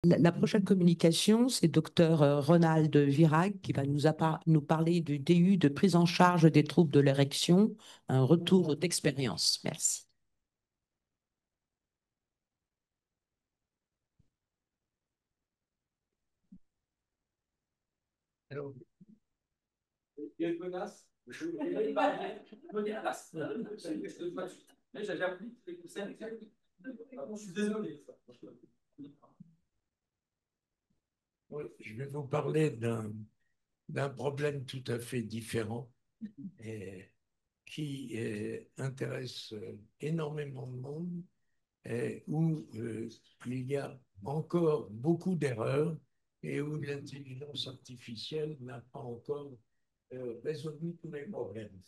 La prochaine communication, c'est Dr Ronald Virag qui va nous parler du DU de prise en charge des troubles de l'érection, un retour d'expérience. Merci. Alors, il y a une menace. Je ne pas venir à place. Mais j'ai appris que je suis désolé. Oui, je vais vous parler d'un problème tout à fait différent et qui intéresse énormément de monde et où il y a encore beaucoup d'erreurs et où l'intelligence artificielle n'a pas encore résolu tous les problèmes.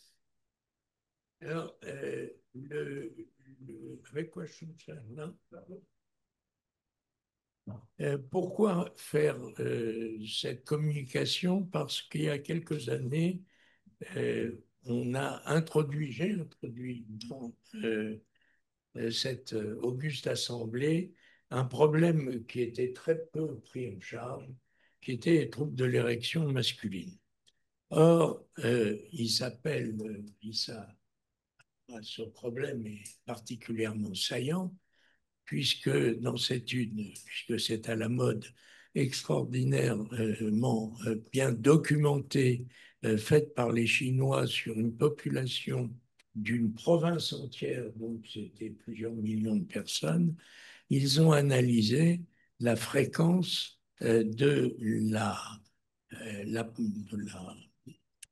Alors, avec quoi je suis là? Pourquoi faire cette communication? Parce qu'il y a quelques années, on a introduit, j'ai introduit dans cette auguste assemblée un problème qui était très peu pris en charge, qui était les troubles de l'érection masculine. Or, ce problème est particulièrement saillant puisque dans cette une, puisque c'est à la mode, extraordinairement bien documentée, faite par les Chinois sur une population d'une province entière, donc c'était plusieurs millions de personnes, ils ont analysé la fréquence de la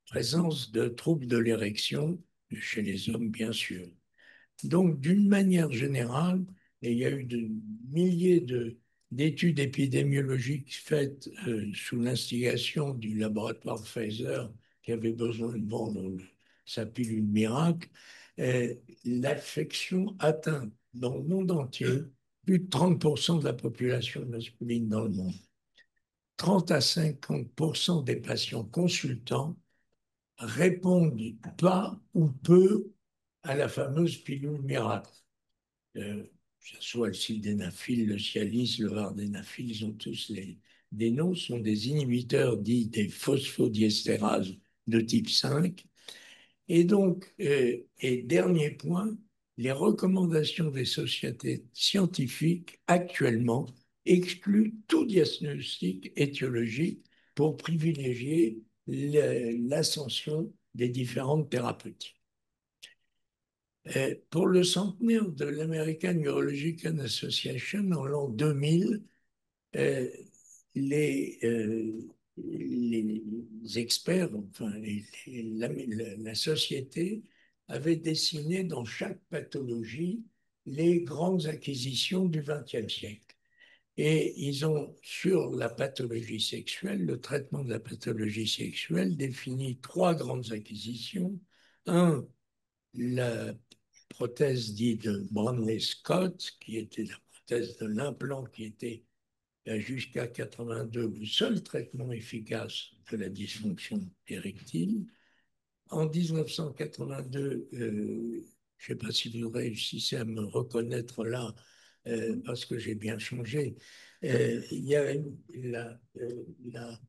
présence de troubles de l'érection chez les hommes, bien sûr. Donc, d'une manière générale, et il y a eu de milliers d'études épidémiologiques faites sous l'instigation du laboratoire Pfizer qui avait besoin de vendre sa pilule miracle, l'affection atteint dans le monde entier plus de 30% de la population masculine dans le monde. 30 à 50% des patients consultants répondent pas ou peu à la fameuse pilule miracle. Que ce soit le sildenafil, le Cialis, le vardenafil, ils ont tous des noms, sont des inhibiteurs dits des phosphodiesterase de type 5. Et donc, et dernier point, les recommandations des sociétés scientifiques actuellement excluent tout diagnostic étiologique pour privilégier l'ascension des différentes thérapeutiques. Pour le centenaire de l'American Urological Association en l'an 2000, euh, les, euh, les experts, enfin la société avait dessiné dans chaque pathologie les grandes acquisitions du XXe siècle. Et ils ont, sur la pathologie sexuelle, le traitement de la pathologie sexuelle, défini trois grandes acquisitions. Un, la prothèse dite de Branley-Scott, qui était la prothèse de l'implant qui était jusqu'à 82 le seul traitement efficace de la dysfonction érectile. En 1982, je ne sais pas si vous réussissez à me reconnaître là, parce que j'ai bien changé, il y a la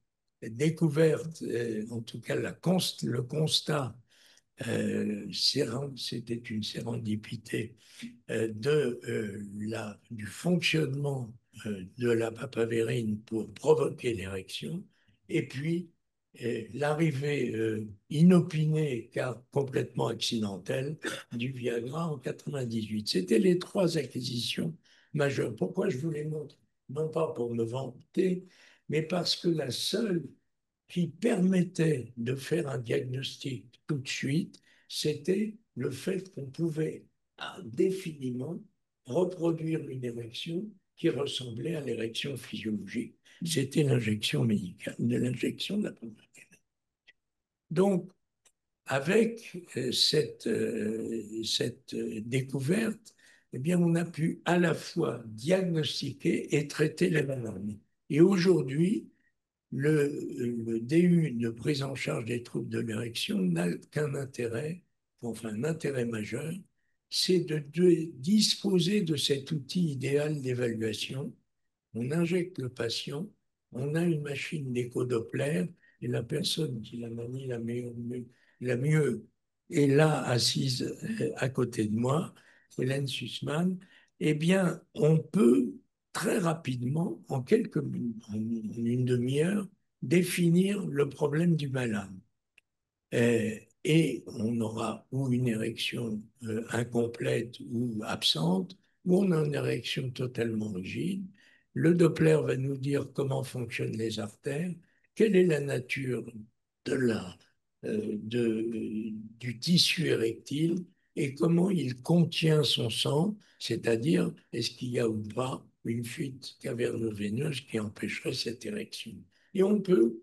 découverte, en tout cas le constat, c'était une sérendipité du fonctionnement de la papavérine pour provoquer l'érection, et puis l'arrivée inopinée, car complètement accidentelle, du Viagra en 98. C'était les trois acquisitions majeures. Pourquoi je vous les montre? Non pas pour me vanter, mais parce que la seule qui permettait de faire un diagnostic tout de suite, c'était le fait qu'on pouvait indéfiniment reproduire une érection qui ressemblait à l'érection physiologique. C'était l'injection médicale, de l'injection de la pommade. Donc, avec cette découverte, eh bien, on a pu à la fois diagnostiquer et traiter les maladies. Et aujourd'hui, le DU de prise en charge des troubles de l'érection n'a qu'un intérêt, enfin un intérêt majeur, c'est de disposer de cet outil idéal d'évaluation on injecte le patient, on a une machine d'écho-Doppler et la personne qui la manie la mieux est là assise à côté de moi, Hélène Sussman, eh bien, on peut très rapidement, en quelques minutes, en une demi-heure, définir le problème du malade. Et on aura ou une érection incomplète ou absente, ou on a une érection totalement rigide. Le Doppler va nous dire comment fonctionnent les artères, quelle est la nature de du tissu érectile et comment il contient son sang, c'est-à-dire est-ce qu'il y a ou pas une fuite caverno-veineuse qui empêcherait cette érection. Et on peut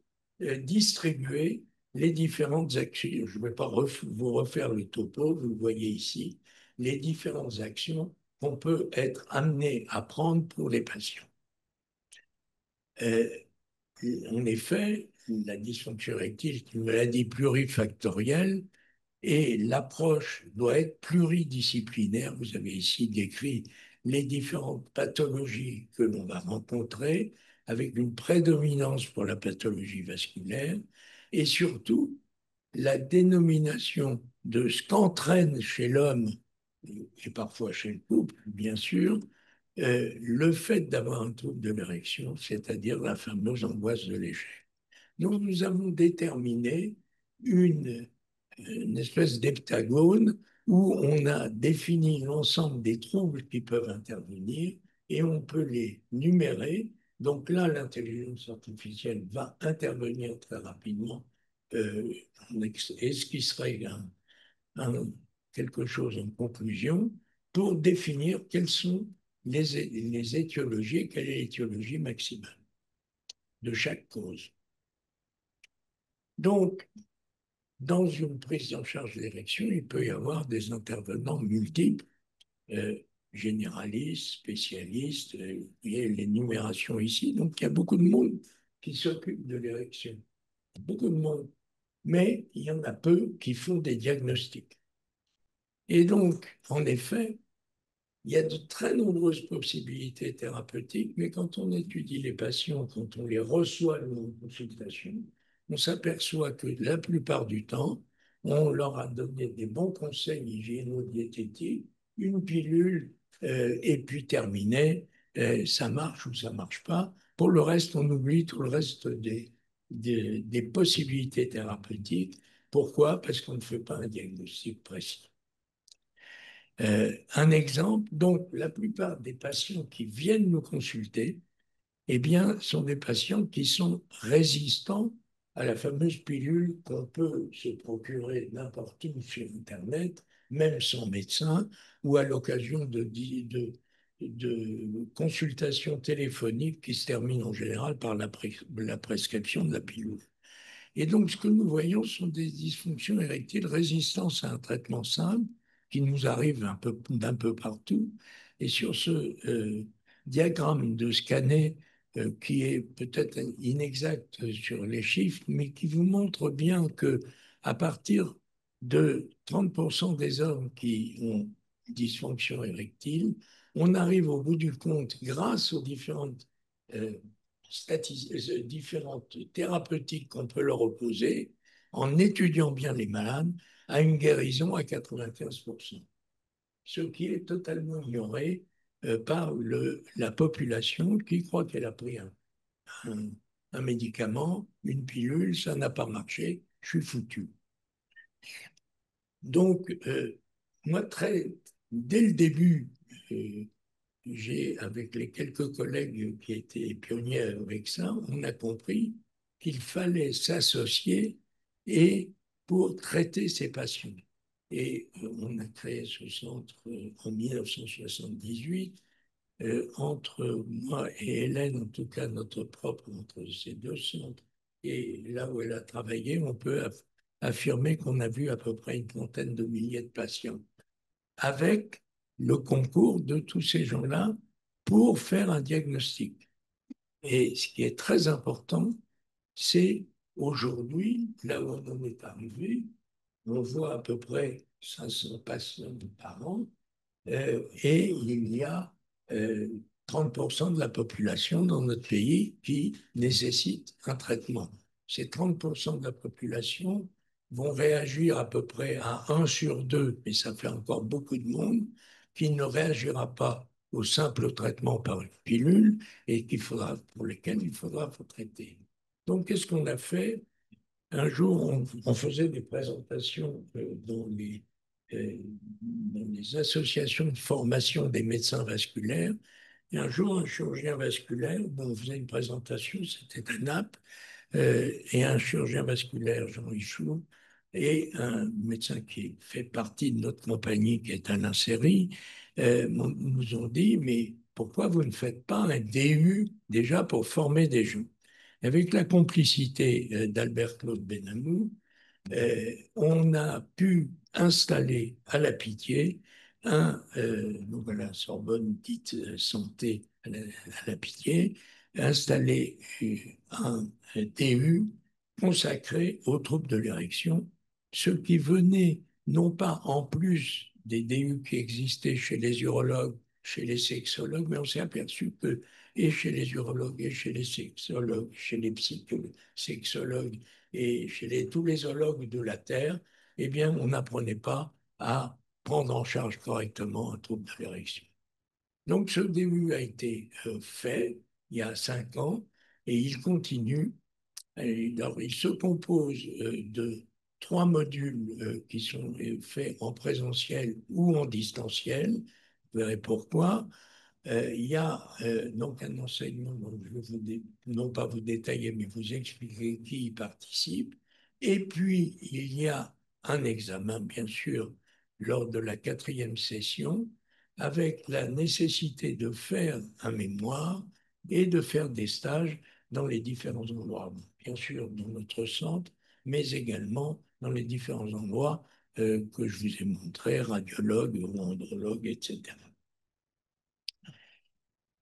distribuer les différentes actions. Je ne vais pas vous refaire le topo, vous le voyez ici, les différentes actions qu'on peut être amené à prendre pour les patients. Euh, En effet, la dysfonction érectile est une maladie plurifactorielle et l'approche doit être pluridisciplinaire. Vous avez ici décrit les différentes pathologies que l'on va rencontrer avec une prédominance pour la pathologie vasculaire et surtout la dénomination de ce qu'entraîne chez l'homme et parfois chez le couple, bien sûr, le fait d'avoir un trouble de l'érection, c'est-à-dire la fameuse angoisse de l'échec. Donc, nous avons déterminé une espèce d'heptagone où on a défini l'ensemble des troubles qui peuvent intervenir et on peut les numérer. Donc là, l'intelligence artificielle va intervenir très rapidement, et ce qui serait quelque chose en conclusion, pour définir quelles sont les étiologies et quelle est l'étiologie maximale de chaque cause. Donc, dans une prise en charge de l'érection, il peut y avoir des intervenants multiples, généralistes, spécialistes, il y a l'énumération ici. Donc, il y a beaucoup de monde qui s'occupe de l'érection. Beaucoup de monde. Mais il y en a peu qui font des diagnostics. Et donc, en effet, il y a de très nombreuses possibilités thérapeutiques, mais quand on étudie les patients, quand on les reçoit en consultation, on s'aperçoit que la plupart du temps, on leur a donné des bons conseils hygiéno-diététiques, une pilule, et puis terminé, ça marche ou ça marche pas. Pour le reste, on oublie tout le reste des possibilités thérapeutiques. Pourquoi? Parce qu'on ne fait pas un diagnostic précis. Un exemple, donc la plupart des patients qui viennent nous consulter, eh bien, sont des patients qui sont résistants à la fameuse pilule qu'on peut se procurer n'importe où sur Internet, même sans médecin, ou à l'occasion de consultations téléphoniques qui se terminent en général par la prescription de la pilule. Et donc, ce que nous voyons sont des dysfonctions érectiles résistance à un traitement simple qui nous arrive d'un peu partout. Et sur ce diagramme de scanner, qui est peut-être inexact sur les chiffres, mais qui vous montre bien que à partir de 30% des hommes qui ont dysfonction érectile, on arrive au bout du compte, grâce aux euh, différentes thérapeutiques qu'on peut leur opposer, en étudiant bien les malades, à une guérison à 95%. Ce qui est totalement ignoré par la population qui croit qu'elle a pris un médicament, une pilule, ça n'a pas marché, je suis foutu. Donc, moi, dès le début, avec les quelques collègues qui étaient pionniers avec ça, on a compris qu'il fallait s'associer et pour traiter ces patients. Et on a créé ce centre en 1978. Entre moi et Hélène, en tout cas notre propre, entre ces deux centres, et là où elle a travaillé, on peut affirmer qu'on a vu à peu près une trentaine de milliers de patients avec le concours de tous ces gens-là pour faire un diagnostic. Et ce qui est très important, c'est aujourd'hui, là où on en est arrivé, on voit à peu près 500 patients par an, et il y a 30% de la population dans notre pays qui nécessite un traitement. Ces 30% de la population vont réagir à peu près à 1 sur 2, mais ça fait encore beaucoup de monde, qui ne réagira pas au simple traitement par une pilule et pour lesquels il faudra traiter. Donc, qu'est-ce qu'on a fait? Un jour, on faisait des présentations dans les associations de formation des médecins vasculaires. Et un jour, un chirurgien vasculaire, on faisait une présentation, c'était à Naples, et un chirurgien vasculaire, Jean Richoux, et un médecin qui fait partie de notre compagnie, qui est Alain Serry, nous ont dit, mais pourquoi vous ne faites pas un DU déjà pour former des gens? Avec la complicité d'Albert-Claude Benamou, on a pu installer à la Pitié donc à la Sorbonne dite santé à la Pitié, installer un DU consacré aux troubles de l'érection, ceux qui venaient non pas en plus des DU qui existaient chez les urologues, chez les sexologues, mais on s'est aperçu que et chez les urologues, et chez les sexologues, chez les psychosexologues, et chez tous les zoologues de la Terre, eh bien, on n'apprenait pas à prendre en charge correctement un trouble de l'érection. Donc, ce début a été fait il y a 5 ans et il continue. Alors, il se compose de 3 modules qui sont faits en présentiel ou en distanciel. Vous verrez pourquoi. Il y a donc un enseignement dont je vais non pas vous détailler, mais vous expliquer qui y participe. Et puis, il y a un examen, bien sûr, lors de la 4e session, avec la nécessité de faire un mémoire et de faire des stages dans les différents endroits. Bien sûr, dans notre centre, mais également dans les différents endroits que je vous ai montrés, radiologues, andrologues, etc.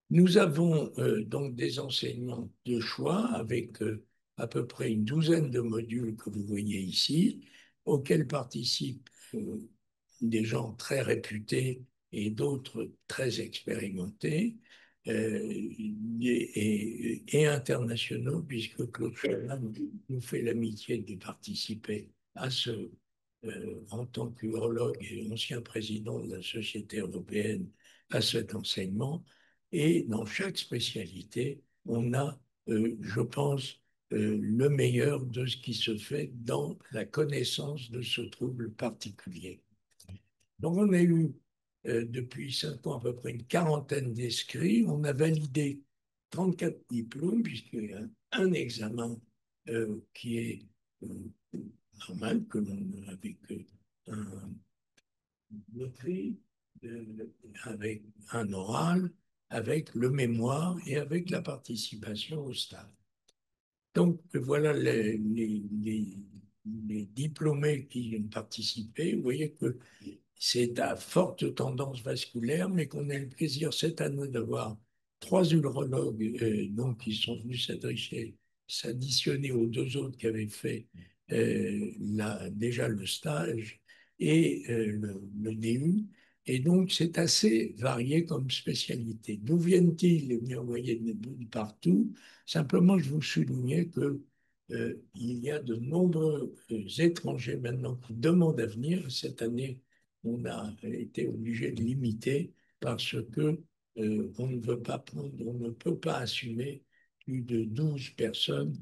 Nous avons donc des enseignants de choix avec à peu près une douzaine de modules que vous voyez ici, auxquels participent des gens très réputés et d'autres très expérimentés et internationaux, puisque Claude Chaman nous fait l'amitié de participer à en tant qu'urologue et ancien président de la Société européenne, à cet enseignement. Et dans chaque spécialité, on a, je pense, le meilleur de ce qui se fait dans la connaissance de ce trouble particulier. Donc, on a eu depuis 5 ans à peu près une quarantaine d'inscrits. On a validé 34 diplômes, puisqu'il y a un examen qui est normal, que l'on avec un écrit, avec un oral, avec le mémoire et avec la participation au stage. Donc, voilà les diplômés qui ont participé. Vous voyez que c'est à forte tendance vasculaire, mais qu'on a le plaisir cette année d'avoir 3 urologues donc, qui sont venus s'additionner aux 2 autres qui avaient fait déjà le stage et le DU. Et donc, c'est assez varié comme spécialité. D'où viennent-ils? Eh bien, vous voyez de partout. Simplement, je vous soulignais que il y a de nombreux étrangers maintenant qui demandent à venir. Cette année, on a été obligé de limiter parce que on ne veut pas prendre, on ne peut pas assumer plus de 12 personnes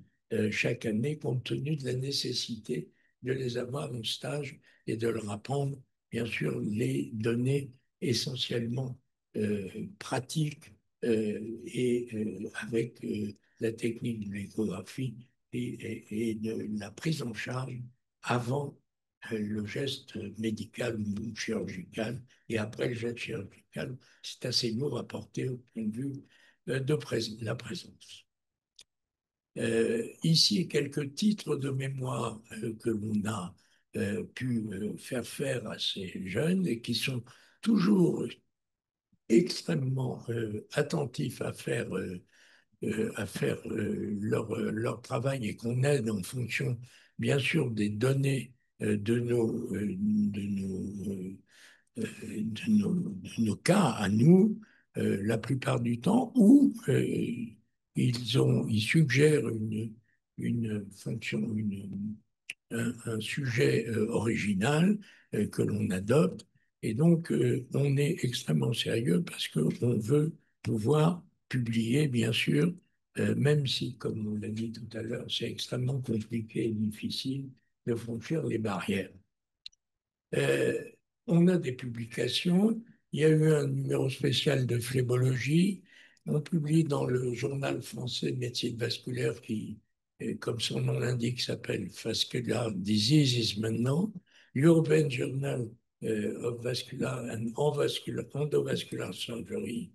chaque année compte tenu de la nécessité de les avoir en stage et de leur apprendre, bien sûr, les données essentiellement pratiques et avec la technique de l'échographie et de la prise en charge avant le geste médical ou chirurgical, et après le geste chirurgical, c'est assez lourd à porter au point de vue de la présence. Ici, quelques titres de mémoire que l'on a pu faire à ces jeunes et qui sont toujours extrêmement attentifs à faire leur travail et qu'on aide en fonction, bien sûr, des données de nos cas à nous. la plupart du temps, ou ils suggèrent une fonction, un sujet original que l'on adopte. Et donc, on est extrêmement sérieux parce qu'on veut pouvoir publier, bien sûr, même si, comme on l'a dit tout à l'heure, c'est extrêmement compliqué et difficile de franchir les barrières. Euh, on a des publications. Il y a eu un numéro spécial de phlébologie. On publie dans le journal français de médecine vasculaire qui, comme son nom l'indique, s'appelle Vascular Diseases maintenant. European Journal of Vascular and Endovascular Surgery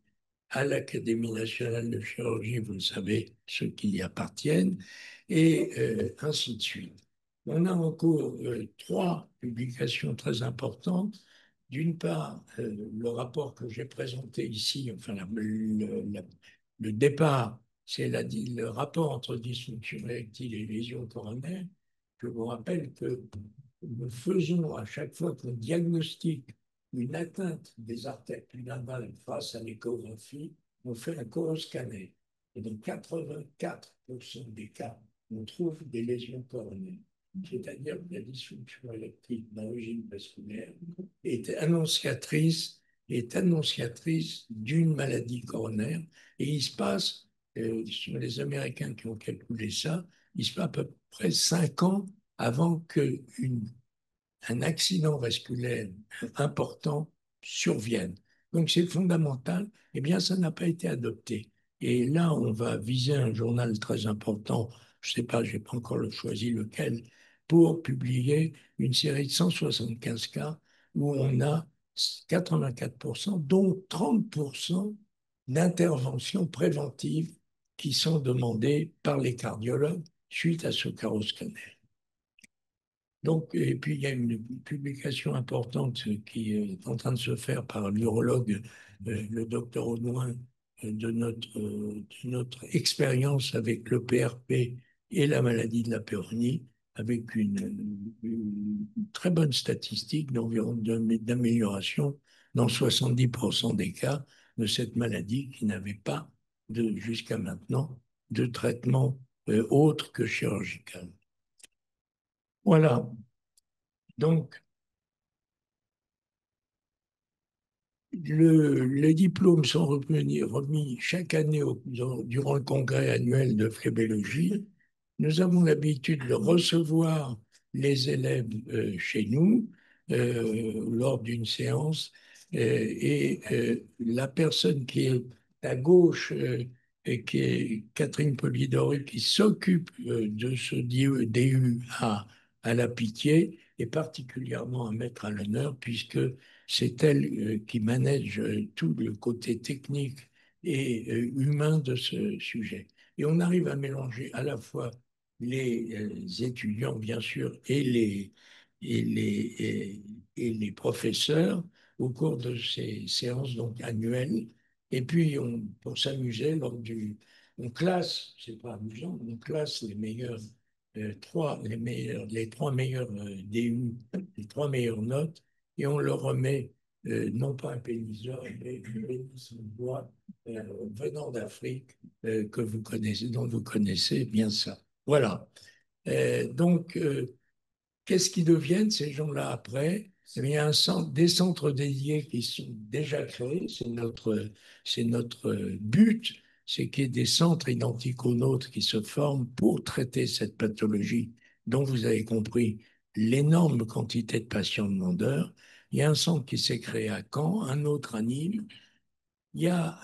à l'Académie nationale de chirurgie, vous le savez, ceux qui y appartiennent, et ainsi de suite. On a en cours trois publications très importantes. D'une part, le rapport que j'ai présenté ici, enfin le départ, c'est le rapport entre dysfonction érectile et lésion coronaire. Je vous rappelle que nous faisons à chaque fois qu'on diagnostique une atteinte des artères pudendales face à l'échographie, on fait un coroscanner. Et dans 84% des cas, on trouve des lésions coronaires, c'est-à-dire que la dysfonction érectile d'origine vasculaire est annonciatrice d'une maladie coronaire. Et il se passe, sur les Américains qui ont calculé ça, il se passe à peu près 5 ans avant qu'un accident vasculaire important survienne. Donc c'est fondamental. Eh bien, ça n'a pas été adopté. Et là, on va viser un journal très important, je ne sais pas, je n'ai pas encore choisi lequel, pour publier une série de 175 cas où on a 84%, dont 30% d'interventions préventives qui sont demandées par les cardiologues suite à ce caroscanner. Donc, et puis il y a une publication importante qui est en train de se faire par l'urologue, le docteur Audouin, de notre expérience avec le PRP et la maladie de la péronie, avec une très bonne statistique d'amélioration dans 70% des cas de cette maladie qui n'avait pas, jusqu'à maintenant, de traitement autre que chirurgical. Voilà. Donc, les diplômes sont remis chaque année durant le congrès annuel de phlébologie. Nous avons l'habitude de recevoir les élèves chez nous lors d'une séance la personne qui est à gauche, et qui est Catherine Polidori, qui s'occupe de ce DU à la Pitié, est particulièrement à mettre à l'honneur puisque c'est elle qui manage tout le côté technique et humain de ce sujet. Et on arrive à mélanger à la fois les étudiants, bien sûr, et les professeurs au cours de ces séances donc, annuelles. Et puis, pour s'amuser, on classe, c'est pas amusant, on classe les meilleurs, les trois meilleurs DU, les trois meilleures notes, et on leur remet non pas un péniseur, mais une pénis en bois venant d'Afrique que vous connaissez, dont vous connaissez bien ça. Voilà. Donc, qu'est-ce qu'ils deviennent ces gens-là après? Eh bien, il y a des centres dédiés qui sont déjà créés. C'est notre but, c'est qu'il y ait des centres identiques aux nôtres qui se forment pour traiter cette pathologie dont vous avez compris l'énorme quantité de patients demandeurs. Il y a un centre qui s'est créé à Caen, un autre à Nîmes. Il y a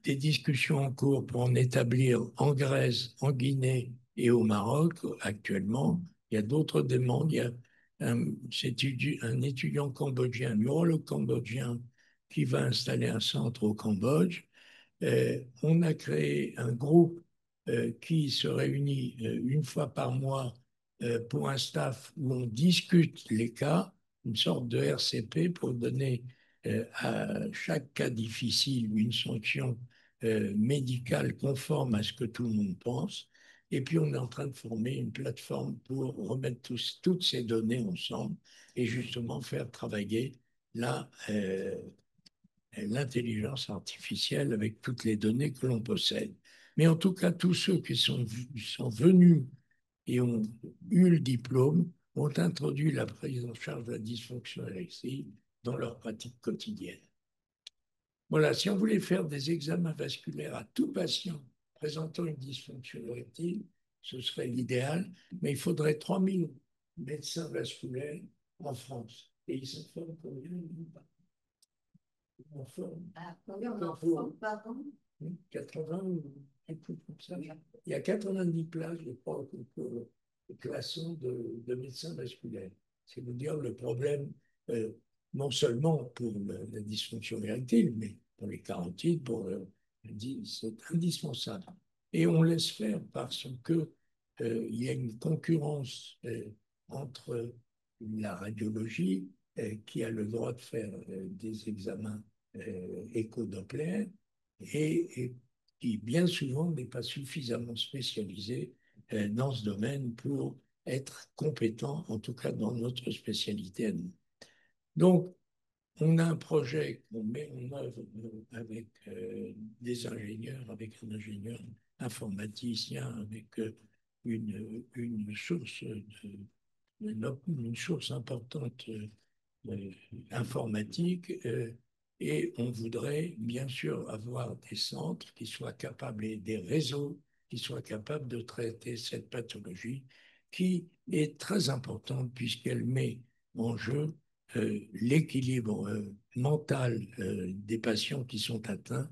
des discussions en cours pour en établir en Grèce, en Guinée et au Maroc actuellement. Il y a d'autres demandes. Il y a un étudiant cambodgien, un urologue cambodgien qui va installer un centre au Cambodge. On a créé un groupe qui se réunit une fois par mois pour un staff où on discute les cas, une sorte de RCP pour donner à chaque cas difficile une sanction médicale conforme à ce que tout le monde pense. Et puis, on est en train de former une plateforme pour remettre toutes ces données ensemble et justement faire travailler l'intelligence artificielle avec toutes les données que l'on possède. Mais en tout cas, tous ceux qui sont venus et ont eu le diplôme ont introduit la prise en charge de la dysfonction érectile dans leur pratique quotidienne. Voilà, si on voulait faire des examens vasculaires à tout patient présentant une dysfonction érectile, ce serait l'idéal, mais il faudrait 3000 médecins vasculaires en France. Et ils s'en forment combien? En forme. Combien on en forme par an? 80 ou quelque chose comme ça. Il y a 90 places, je crois, pour le classement de médecins vasculaires. C'est vous dire le problème, non seulement pour la dysfonction érectile, mais pour les carotides, c'est indispensable. Et on laisse faire parce que il y a une concurrence entre la radiologie qui a le droit de faire des examens écho-Doppler et qui bien souvent n'est pas suffisamment spécialisé dans ce domaine pour être compétent, en tout cas dans notre spécialité à nous. Donc, on a un projet qu'on met en œuvre avec des ingénieurs, avec un ingénieur informaticien, avec une source importante informatique. Et on voudrait bien sûr avoir des centres qui soient capables et des réseaux qui soient capables de traiter cette pathologie qui est très importante puisqu'elle met en jeu l'équilibre mental des patients qui sont atteints,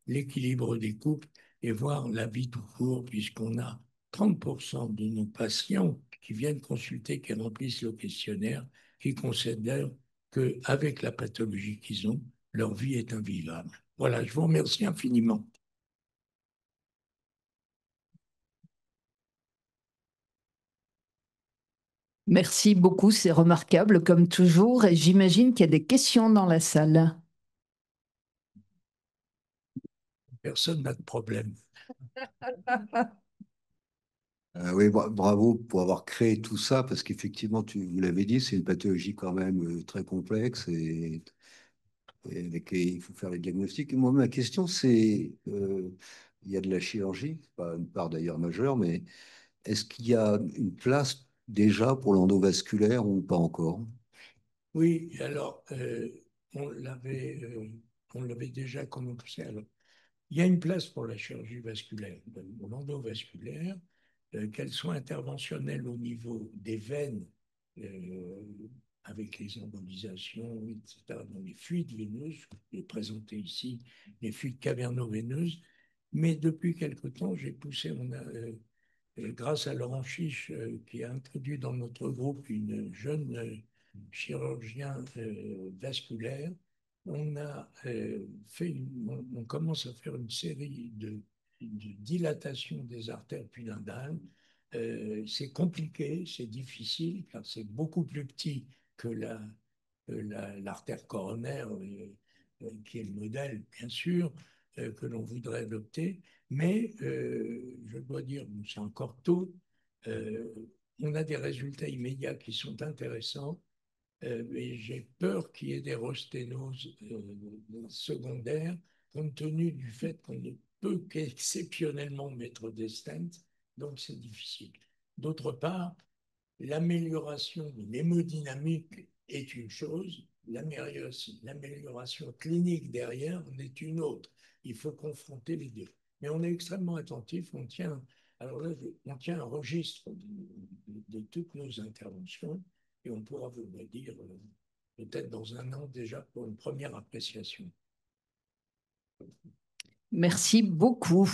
l'équilibre des couples et voire la vie tout court puisqu'on a 30% de nos patients qui viennent consulter, qui remplissent le questionnaire, qui considèrent qu'avec la pathologie qu'ils ont, leur vie est invivable. Voilà, je vous remercie infiniment. Merci beaucoup, c'est remarquable comme toujours. Et j'imagine qu'il y a des questions dans la salle. Personne n'a de problème. Oui, bravo pour avoir créé tout ça, parce qu'effectivement, vous l'avez dit, c'est une pathologie quand même très complexe et avec il faut faire les diagnostics. Et moi, ma question, c'est, il y a de la chirurgie, pas une part d'ailleurs majeure, mais est-ce qu'il y a une place déjà pour l'endovasculaire ou pas encore? Oui, alors, on l'avait déjà commencé. Alors, il y a une place pour la chirurgie vasculaire, l'endovasculaire, qu'elle soit interventionnelle au niveau des veines, euh, avec les embolisations, etc., dans les fuites veineuses, je vais présenter ici les fuites caverno-veineuses, mais depuis quelque temps, j'ai poussé, grâce à Laurent Chiche, qui a introduit dans notre groupe une jeune chirurgien vasculaire, on commence à faire une série de dilatation des artères pudendales. C'est compliqué, c'est difficile, car c'est beaucoup plus petit que l'artère coronaire, qui est le modèle, bien sûr, que l'on voudrait adopter. Mais je dois dire, c'est encore tôt, on a des résultats immédiats qui sont intéressants. Et j'ai peur qu'il y ait des rosténoses secondaires, compte tenu du fait qu'on ne peut qu'exceptionnellement mettre des stents, donc c'est difficile. D'autre part, l'amélioration de l'hémodynamique est une chose, l'amélioration clinique derrière en est une autre. Il faut confronter les deux. Mais on est extrêmement attentif, alors là, on tient un registre de toutes nos interventions et on pourra vous le dire peut-être dans un an déjà pour une première appréciation. Merci beaucoup.